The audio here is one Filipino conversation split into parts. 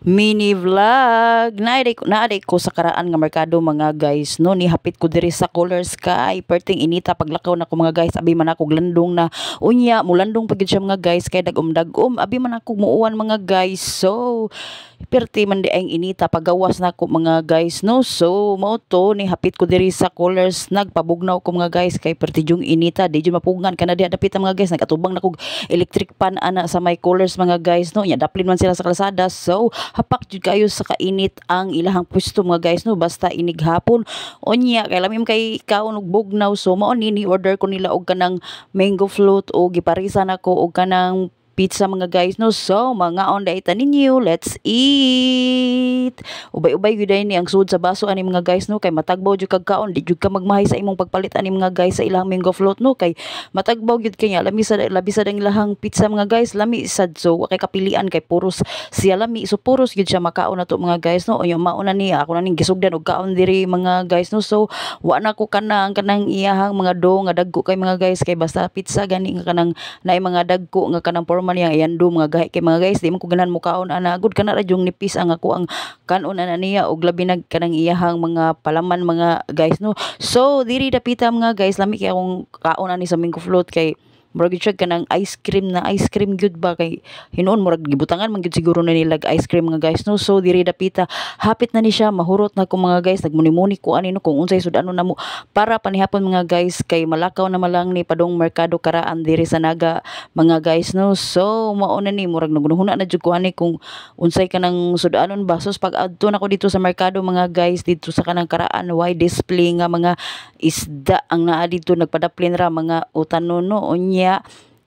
Mini vlog naaday ko sa karaan nga merkado mga guys no, ni hapit ko diri sa Color Sky perting inita paglakaw na ko mga guys, abi man ako landong na unya mulandong pagid siya mga guys kay dagom abi man ako muuwan mga guys. So perti man di ang inita pagawas na ko mga guys no. So mao to ni hapit ko diri sa Colors, nagpabugnaw ko mga guys kay perti jung inita di jud mapugngan kana di dapit mga guys, nagatubang na ko electric pan ana sa may Colors mga guys no, nya daplin man sila sa kalsada. So hapak jud kayo sa kainit ang ilahang pwesto mga guys no, basta inig hapon unya kay lamim kay kaon og bugnaw. So mao ni order ko nila og kanang mango float o giparisan ako og kanang pizza mga guys no. So mga on daita ninyo, let's eat. Ubay-ubay gyud ni ang sud sa baso ani mga guys no, kay matagbaw jud kag kaon, di jud ka magmahay sa imong pagpalit ani mga guys sa ilang mango float no, kay matagbaw gyud kanya labi sa ang ilahang pizza mga guys, lami sad. So kay kapilian kay puros siya lami, so puros gyud siya makaon na to mga guys no. Unya mao na ni ako na ning gisugdan og kaon diri mga guys no. So wa na ko kanang iyahang mga do nga dagko kay mga guys, kay basta pizza gani nga kanang naay mga dagko nga kanang man yang iando mga gahi kay mga guys, di man ko ganan mo kaon ana good kana ra jung nipis ang ako ang kanon ana niya og labi nag kanang iyahang mga palaman mga guys no. So diri dapita mga guys, lami kay akong kaon ani sa mango float kay murag gyud kanang ice cream gyud ba, kay hinuon murag gibutangan man gyud siguro na nilag ice cream mga guys no. So diri dapita hapit na ni siya mahurot na ko mga guys, nagmuni-muni ko ani no kung unsay sud-ano namo para panihapon mga guys, kay malakaw na malang ni padong merkado karaan diri sa Naga mga guys no. So mao na ni murag nagunahuna na jud ko ani kung unsay kanang sud-anon ba. So pag adto na ko dito sa merkado mga guys, dito sa kanang karaan wide display nga mga isda ang naa dito, nagpadaplin ra mga utanon no. Unya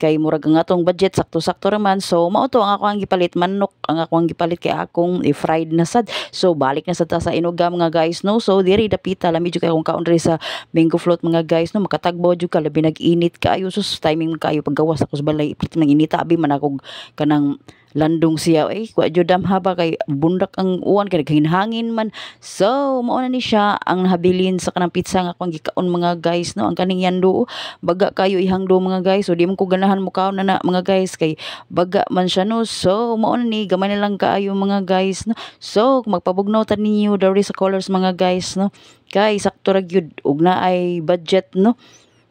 kay murag ang atong budget sakto-sakto raman. So mao to ang ako ang gipalit, manok ang ako ang gipalit kay akong i-fried na sad. So balik na sad ta sa Inuga mga guys no. So diri dapita lami jud kay akong kaon diri sa mango float mga guys no, makatagbaw jud ka labi nag-init kaayo. Sus timing kaayo paggawas ako sa balay iplit nang inita abi man ako kanang landong siya kuwa jud haba kay bundak ang uwan kay naghinhangin man. So mao na ni siya ang nahabilin sa kanang pizza nga akong gikaon mga guys no. Ang kaning yando baga kayo ihangdo mga guys, so di man ko ganahan mo kaon na mga guys kay baga man siya no. So mao na ni gamay na lang kaayo mga guys no. So magpabugnaw ta ninyo diri sa Colors mga guys no, kay sakto ra gyud ug naay budget no,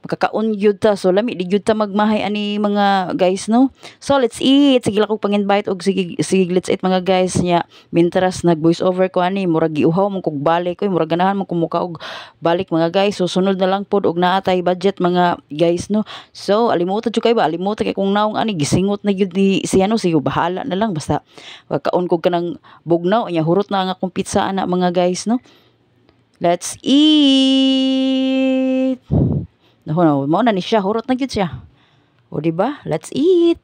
makakaon gyud ta. So lami di gyud ta magmahay ani mga guys no. So let's eat, sige lang ko pang-invite og sige let's eat mga guys nya. Mintras nag voice over ko ani murag giuhaw man kog balik koy, murag ganahan man ko muka og balik mga guys. So sunod na lang pod og naa tay budget mga guys no. So alimutan jud kay ba, alimutan kay kung naong ani gisingot na gyud ni siya no, sige bahala na lang basta kaon kog kanang bugnaw nya hurot na ang akong pizza ana mga guys no. Let's eat. Mao na ni siya, hurot na gyud siya. O di ba? Let's eat.